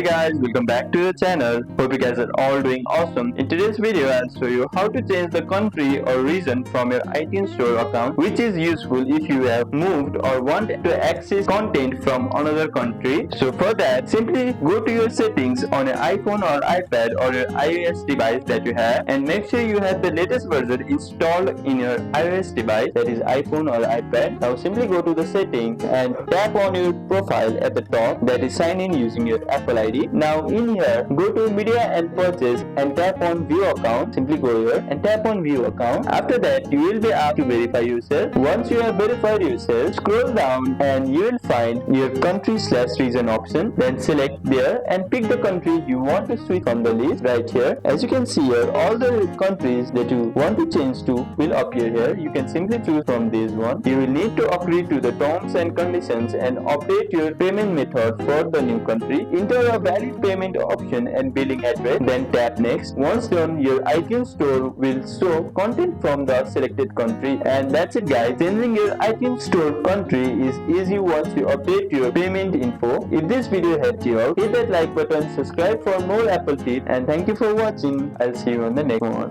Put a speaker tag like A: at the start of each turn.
A: guys, welcome back to the channel. Hope you guys are all doing awesome. In today's video, I'll show you how to change the country or region from your iTunes store account, which is useful if you have moved or want to access content from another country. So for that, simply go to your settings on your iPhone or iPad or your iOS device that you have, and make sure you have the latest version installed in your iOS device, that is iPhone or iPad. Now simply go to the settings and tap on your profile at the top, that is sign in using your Apple ID. Now in here, go to media and purchase and tap on view account. Simply go here and tap on view account. After that, you will be asked to verify yourself. Once you have verified yourself, scroll down and you will find your country/region option. Then select there and pick the country you want to switch from the list right here. As you can see here, all the countries that you want to change to will appear here. You can simply choose from this one. You will need to agree to the terms and conditions and update your payment method for the new country. Enter a valid payment option and billing address, then tap next. Once done, your iTunes store will show content from the selected country, and that's it guys. Changing your iTunes store country is easy once you update your payment info. If this video helped you out, hit that like button, subscribe for more Apple tips, and thank you for watching. I'll see you on the next one.